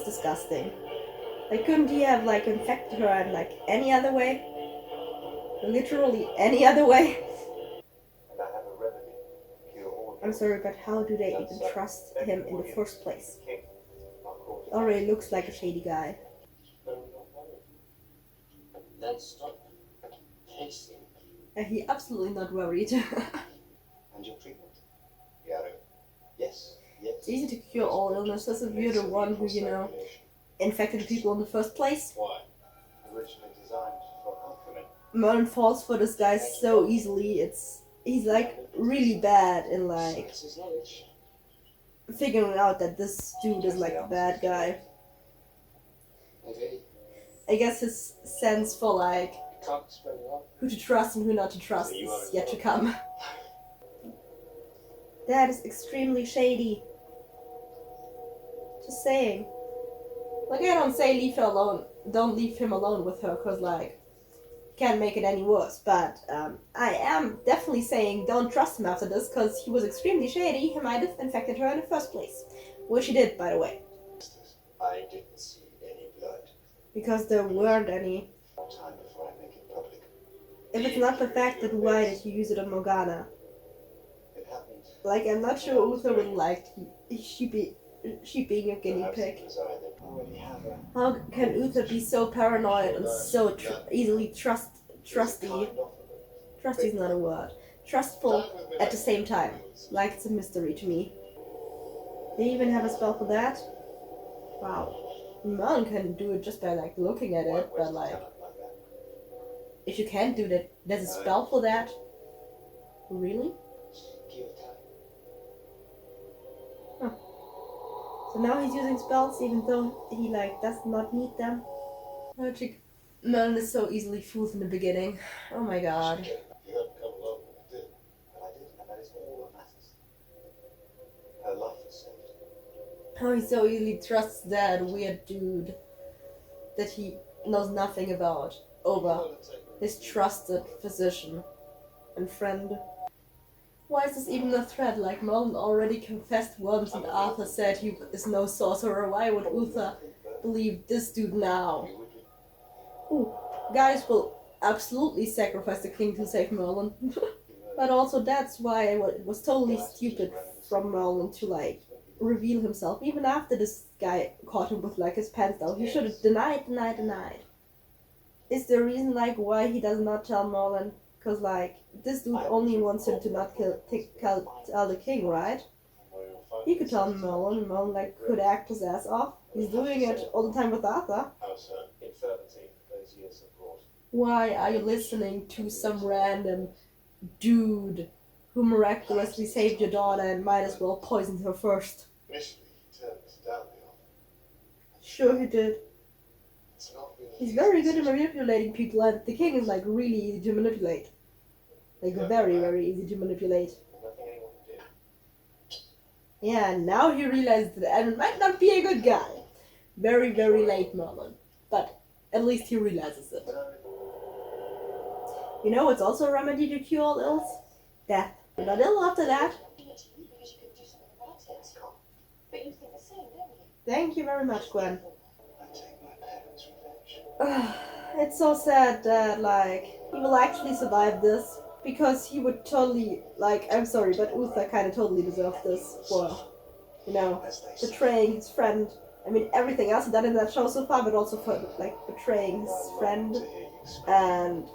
is disgusting. Like, couldn't he have, like, infected her in, like, any other way? Literally any other way? And I have a remedy. Cure all I'm sorry, but how do they even trust him in the first place? Already looks like a shady guy. Then stop chasing. And he absolutely not worried. And your treatment? Yaro. Yes. It's easy to cure all illnesses if you're the one who, you know, infected people in the first place. Why? Originally designed for alchemy. Merlin falls for this guy so easily. He's like really bad in like figuring out that this dude is like a bad guy. I guess his sense for like who to trust and who not to trust is yet to come. That is extremely shady. Just saying. Like, I don't say leave her alone. Don't leave him alone with her, cause like can't make it any worse. But I am definitely saying don't trust him after this, cause he was extremely shady. He might have infected her in the first place, which he did, by the way. I didn't see any blood. Because there weren't any. More time before I make it public. If it's not perfected, why did you use it on Morgana? It happened. Like, I'm not sure Uther would like she being a guinea pig. How can Uther be so paranoid and so easily trusty? Trusty's not a word. Trustful at the same time. Like, it's a mystery to me. They even have a spell for that? Wow. Merlin can do it just by like looking at it, but like if you can't do that, there's a spell for that? Really? Huh. So now he's using spells even though he like does not need them. Logic. Merlin is so easily fooled in the beginning. Oh my god. You hadn't come along when you did. And I did, and that is all that matters. Her life is saved. How he so easily trusts that weird dude that he knows nothing about over his trusted physician and friend. Why is this even a threat? Like, Merlin already confessed once and Arthur said he is no sorcerer. Why would Uther believe this dude now? Ooh, guys will absolutely sacrifice the king to save Merlin. But also that's why it was totally stupid from Merlin to like reveal himself. Even after this guy caught him with like his pants down, he should have denied. Is there a reason like why he does not tell Merlin? Because like this dude only wants him to not tell the king, right? He could tell Merlin, and Merlin like could act his ass off. He's doing it all the time with Arthur. Why are you listening to some random dude who miraculously saved your daughter and might as well poisoned her first? Initially, he turned down the offer. Sure he did. He's very good at manipulating people, and the king is like really easy to manipulate. Like very, very easy to manipulate. Yeah, and now he realizes that Edmund might not be a good guy. Very, very late, Merlin. But at least he realizes it. You know what's also a remedy to cure all ills? Death. You're not ill after that. Thank you very much, Gwen. It's so sad that, like, he will actually survive this. Because he would totally, like, I'm sorry, but Uther kind of totally deserved this for, you know, betraying his friend. I mean, everything else he's done in that show so far, but also for, like, betraying his friend and,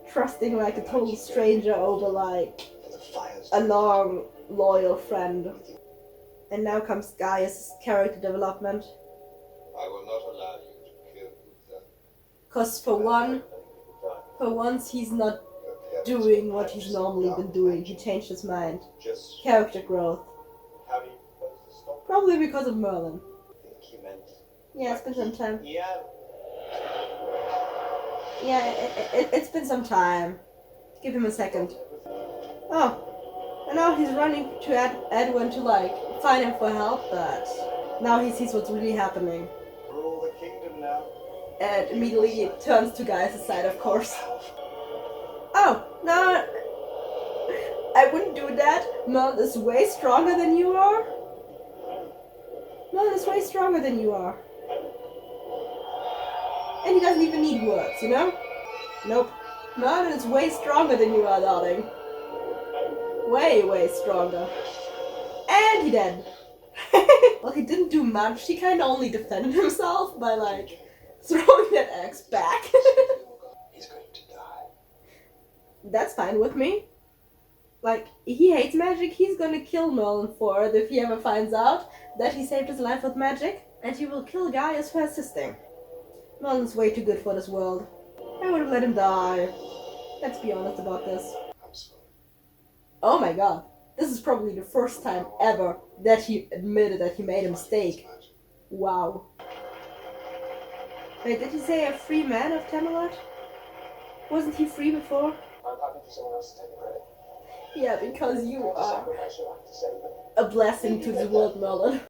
trusting, like, a total stranger over, like, a long, loyal friend. And now comes Gaius' character development. I will not allow you to kill Uther. Because for once he's not doing what he's normally been doing. He changed his mind. Character growth. How do you propose to stop? Probably because of Merlin. I think he meant. Yeah, it's been some time. Yeah. Yeah, it's been some time. Give him a second. Oh, and now he's running to Edwin to like find him for help, but now he sees what's really happening. Rule the kingdom now. And immediately turns to Gaius' side, of course. Oh, no, I wouldn't do that. Merlin is way stronger than you are. Merlin is way stronger than you are. And he doesn't even need words, you know? Nope. Merlin is way stronger than you are, darling. Way, way stronger. And he dead. Well, he didn't do much. He kind of only defended himself by, like, throwing that axe back. He's going to die. That's fine with me. Like, he hates magic. He's gonna kill Merlin for it if he ever finds out that he saved his life with magic. And he will kill Gaius for assisting. Merlin's way too good for this world. I would have let him die. Let's be honest about this. I'm sorry. Oh my god. This is probably the first time ever that he admitted that he made a mistake. Wow. Wait, did he say a free man of Camelot? Wasn't he free before? I'm happy for someone else to take the credit. Yeah, because you are Sacrifice your life to save them. a blessing to the world, Merlin.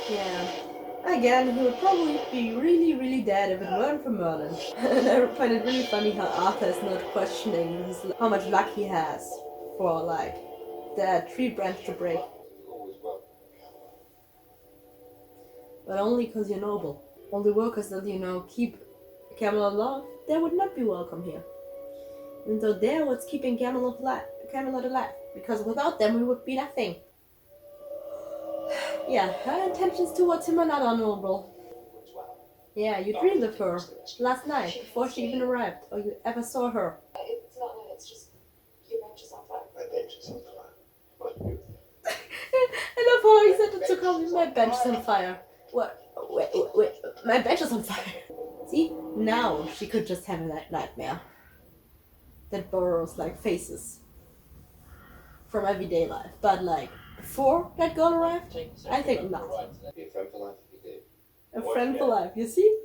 Yeah. Again, he would probably be really, really dead if it weren't for Merlin. And I find it really funny how Arthur is not questioning how much luck he has for, like, the tree branch to break. Always welcome. But only because you're noble. All the workers that, you know, keep Camelot alive, they would not be welcome here. Even though they're what's keeping Camelot alive. Because without them, we would be nothing. Yeah, her intentions towards him are not honorable. Yeah, you dreamed of her last night, before she even arrived, or you ever saw her. It's not that, it's just your bench is on fire. My bench is on fire. What you? I love how he said it so calmly. My bench is on fire. What? Wait. My bench is on fire. See? Now she could just have a nightmare that borrows, like, faces from everyday life. But, like, before that girl arrived, I think not. Be a friend for life if you do. A friend for life, you see?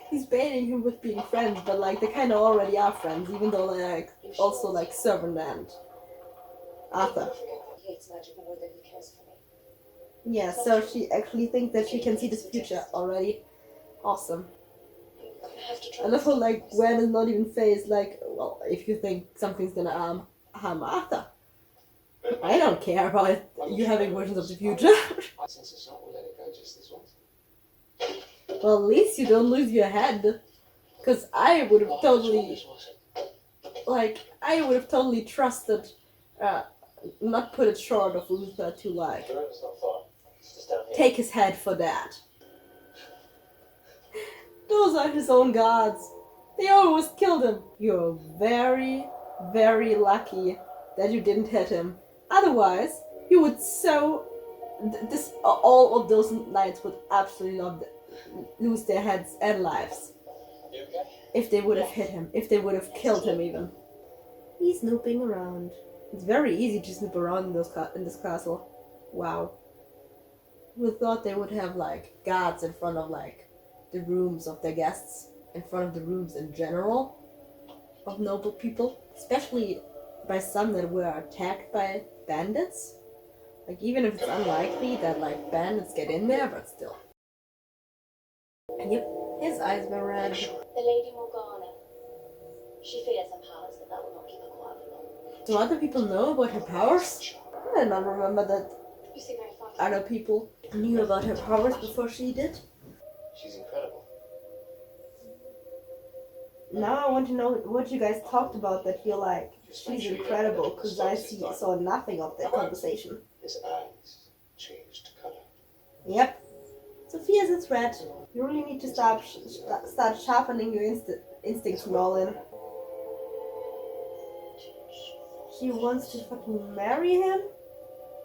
He's baiting him with being friends, but, like, they kind of already are friends, even though they're, like, also, like, servant and Arthur. He hates magic more than he cares for me. Yeah, so she actually thinks that she can see this future already. Awesome. I have to try. I love how, like, Gwen is not even phased, like, well, if you think something's gonna harm Arthur. I don't care about you having visions of the future. Since it's not, we'll let it go just this once. Well, at least you don't lose your head. Because I would have totally, trusted, not put it short of Luther to, like, The river's not far. It's just down here. take his head for that. Those are his own gods. They almost killed him. You're very, very lucky that you didn't hit him. Otherwise, you would all of those knights would absolutely lose their heads and lives. You okay? If they would have hit him, if they would have killed him even. He's snooping around. It's very easy to snoop around in this castle. Wow. Who thought they would have, like, guards in front of, like, the rooms of their guests, in front of the rooms in general of noble people, especially by some that were attacked by bandits. Like, even if it's unlikely that, like, bandits get in there, but still. And yep, his eyes were red. The Lady Morgana. She fears some powers, but that will not keep her quiet for long. Do other people know about her powers? I don't remember that You seem very fond of other people knew about her powers before she did. She's incredible. Now I want to know what you guys talked about that you're like, she's incredible, because I saw nothing of that conversation. His eyes changed colour. Yep. Sophia's it's red. You really need to start sharpening your instincts, Merlin. She wants to fucking marry him?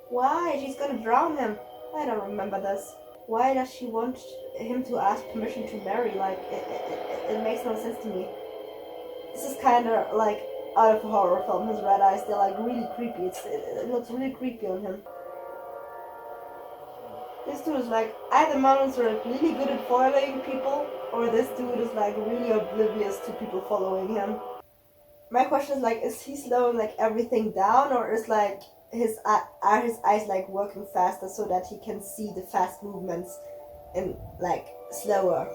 Why? She's gonna drown him. I don't remember this. Why does she want him to ask permission to marry? Like, it makes no sense to me. This is kind of like out of a horror film. His red eyes, they're like really creepy. It looks really creepy on him. This dude is like, either Merlin's like really good at following people, or this dude is like really oblivious to people following him. My question is like, is he slowing like everything down, or is like are his eyes like working faster so that he can see the fast movements and like slower,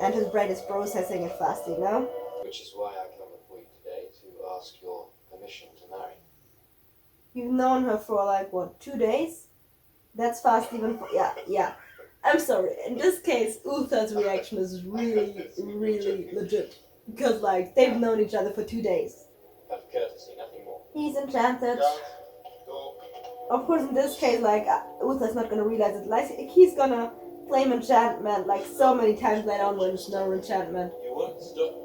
and his brain is processing it faster, you know? Which is why I come before you today to ask your permission to marry. You've known her for like what, 2 days? That's fast even for yeah. I'm sorry. In this case, Uther's reaction is really, really legit. Because like they've known each other for 2 days. Out of courtesy, nothing more. He's enchanted. Go. Of course, in this case, like Uther's not gonna realize it. Like he's gonna claim enchantment like so many times later on when it's no enchantment. You won't stop.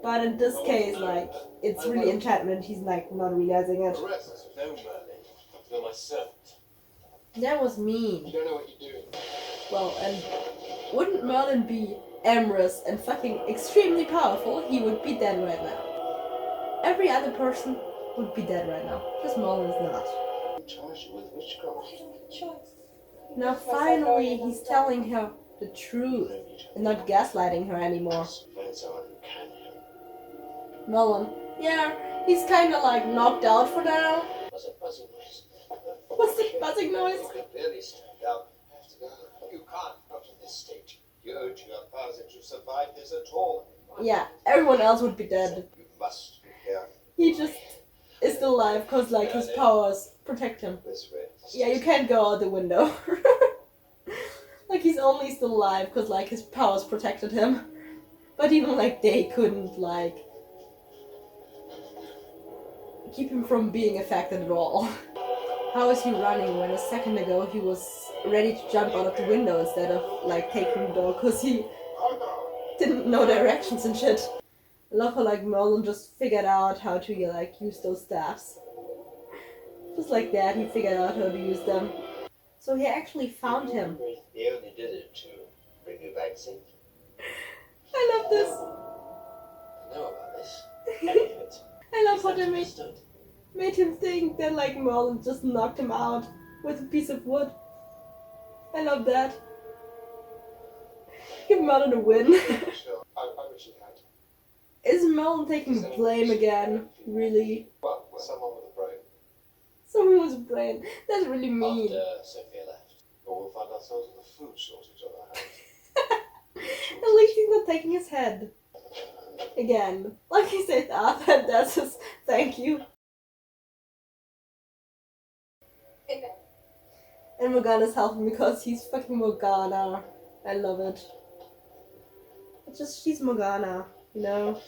But in this case, like it's really enchantment. He's like not realizing it. Arrest. No, Merlin. You're my servant. That was mean. You don't know what you're doing. Well, and wouldn't Merlin be amorous and fucking extremely powerful? He would be dead right now. Every other person would be dead right now. Just Merlin is not. Charge you with witchcraft. I don't have a choice. Now finally he's telling her the truth and not gaslighting her anymore. Find someone who can help. Merlin, yeah, he's kinda like knocked out for now. What's a buzzing noise? What's the buzzing noise? You can barely stand up. Have to go. You can't, not at this stage. You owe to your father to survive this at all. Yeah, everyone else would be dead. You must be here. He just is still alive because like his powers protect him. This way. Yeah, you can't go out the window. Like he's only still alive because like his powers protected him. But even like they couldn't like keep him from being affected at all. How is he running when a second ago he was ready to jump out of the window instead of like taking the door because he didn't know directions and shit. I love how like Merlin just figured out how to like use those staffs. Just like that, he figured out how to use them. So he actually found him. He only did it to bring you back safe. I love this. I know about this. Any of it. I love how they Understood. made him think that like Merlin just knocked him out with a piece of wood. I love that. Give Merlin a win. Sure. I wish he had. Is Merlin taking blame again? Really? Well, someone with a brain. Someone with a brain. That's really mean. After Sophia left. Or we'll find ourselves with a food shortage on our hands. At least he's not taking his head. Again. Like he said, Arthur, that's his thank you. And Morgana's helping because he's fucking Morgana. I love it. It's just, she's Morgana, you know?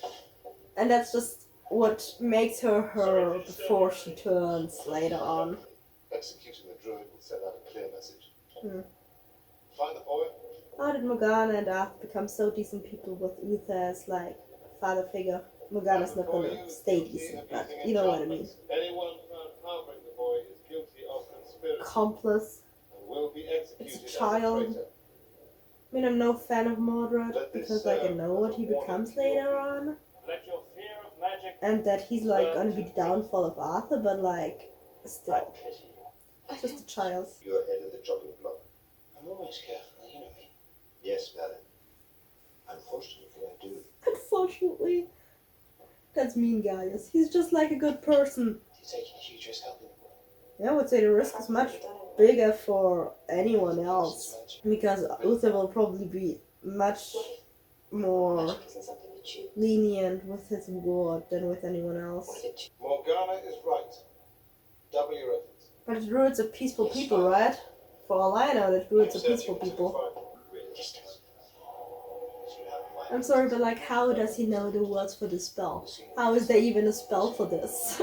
And that's just what makes her her before she turns later on. Executing the druid will send out a clear message. Hmm. Find the boy. How did Morgana and Arthur become so decent people with Uther as like a father figure? Morgana's not gonna stay decent, but you know what I mean. Anyone found harboring the boy is guilty of conspiracy Accomplice. and will be executed It's a child. as a traitor. I mean, I'm no fan of Mordred because like I know what he becomes later on. Let your fear of magic And that he's like gonna be the downfall of Arthur, but like, still, pity you. just a child. You're ahead of the chopping block. I'm always careful, you know me. Yes, Merlin. Unfortunately, I do. Unfortunately, that's mean, guys. He's just like a good person. You're taking a huge risk helping the boy. Yeah, I would say the risk is much bigger for anyone else because Uther will probably be much more Magic isn't something you choose. lenient with his reward than with anyone What else. if it Morgana is right. Double your efforts. But the druids are peaceful people, right? For all I know, the druids are peaceful people. I'm sorry, but like, how does he know the words for the spell? How is there even a spell for this?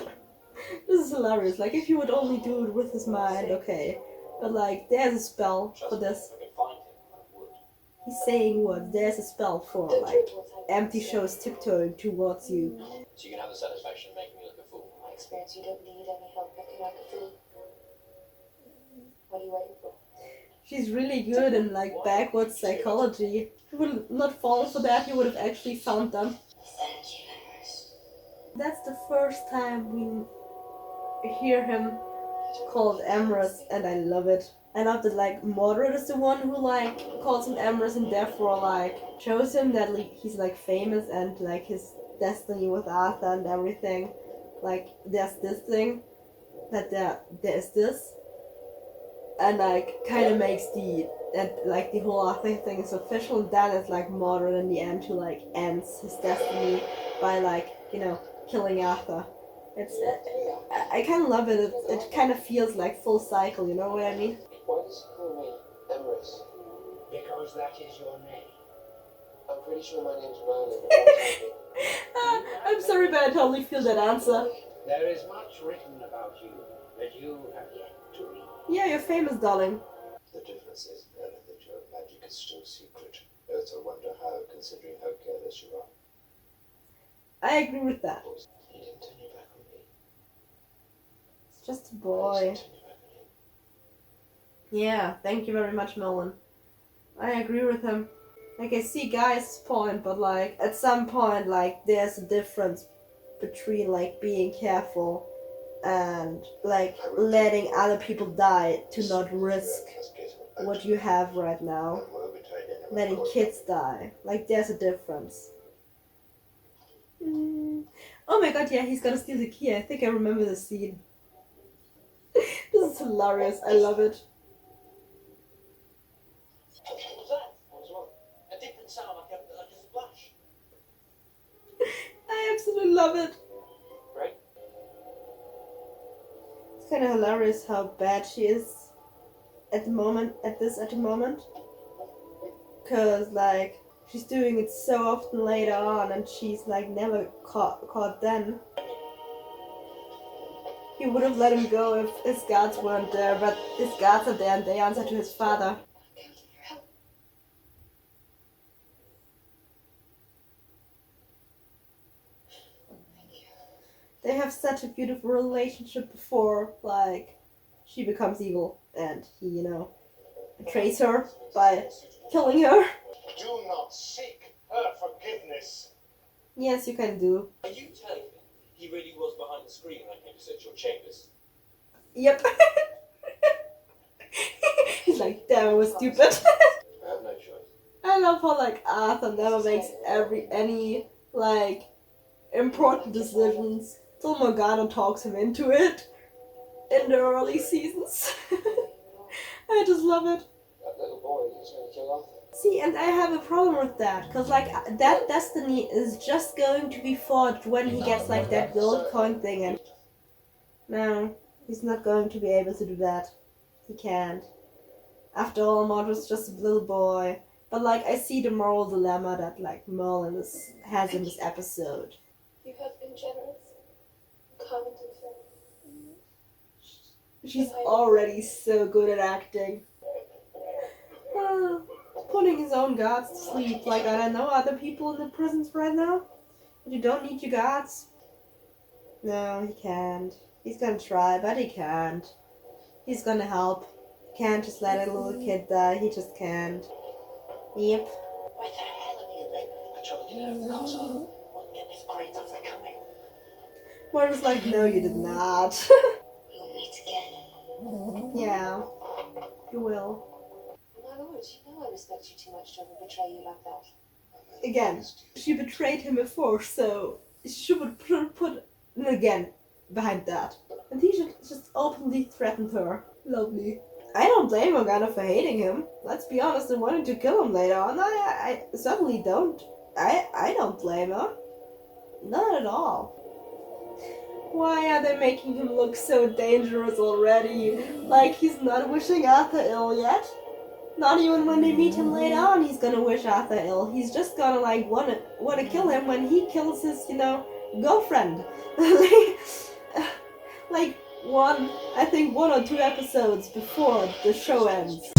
This is hilarious. Like, if he would only do it with his mind, okay. But like, there's a spell for this. I can find him. I would. He's saying words. There's a spell for don't like do it towards how you empty feel. shows tiptoeing towards you. So you can have the satisfaction of making me look a fool. In my experience, you don't need any help looking like a fool. What are you waiting for? She's really good in like backwards psychology. If he would have not fallen for that, he would have actually found them. Thank you. That's the first time we hear him called Amorous, and I love it. I love that like Mordred is the one who like calls him Amorous and therefore like shows him that like, he's like famous and like his destiny with Arthur and everything. Like there's this thing, that there's this, and like kind of makes the whole Arthur thing is official. And then it's like Mordred in the end who like ends his destiny by like, you know, killing Arthur. It's I kind of love it. It kind of feels like full cycle. You know what I mean? Why does he call me Emrys? Because that is your name. I'm pretty sure my name's Merlin. I'm sorry, but I totally feel that answer. There is much written about you that you have yet to read. Yeah, you're famous, darling. The difference is, Merlin, that your magic is still secret. It's a wonder how, considering how careless you are. I agree with that. He didn't turn your back on me. It's just a I boy. didn't turn your back on him. Yeah, thank you very much, Merlin. I agree with him. Like, I see Guy's point, but like, at some point, like, there's a difference between like being careful and like letting other people die to not risk what you have right now. Letting kids die. Like, there's a difference. Oh my god, yeah, he's gonna steal the key. I think I remember the scene. This is hilarious. I love it. What was that? What was wrong? A different sound, like a splash. I absolutely love it. Right? It's kind of hilarious how bad she is at the moment. Cause like she's doing it so often later on, and she's like never caught then. He would have let him go if his guards weren't there, but his guards are there and they answer to his father. They have such a beautiful relationship before, like, she becomes evil and he, you know, betrays her by killing her. Do not seek her forgiveness. Yes, you can do. Are you telling me he really was behind the screen when I came to search your chambers? Yep. He's like, damn, I was stupid. I have no choice. I love how like Arthur never makes any like important decisions till Morgana talks him into it in the early seasons. I just love it. That little boy is going to kill Arthur. See, and I have a problem with that, cause like that destiny is just going to be forged when he gets like that gold coin thing, and no, he's not going to be able to do that. He can't. After all, Maud was just a little boy. But like, I see the moral dilemma that like Merlin has in this episode. You have been generous, kind and fair. She's already so good at acting. Putting his own guards to sleep. Like, I don't know, other people in the prisons right now? You don't need your guards? No, he can't. He's gonna try, but he can't. He's gonna help. Can't just let a little kid die. He just can't. Yep. Where the hell have you been? I tried to get out of the castle. Wouldn't get this great off the coming. Moira was like, no, you did not. We'll meet again. Yeah, you will. My lord, you know I respect you too much to ever betray you like that. Again, she betrayed him before, so she would put an again behind that. And he should just openly threatened her. Lovely. I don't blame Morgana for hating him. Let's be honest, and wanting to kill him later on. I certainly don't. I don't blame her. Not at all. Why are they making him look so dangerous already? Like he's not wishing Arthur ill yet? Not even when they meet him later on he's gonna wish Arthur ill. He's just gonna like wanna kill him when he kills his, you know, girlfriend. like one or two episodes before the show ends.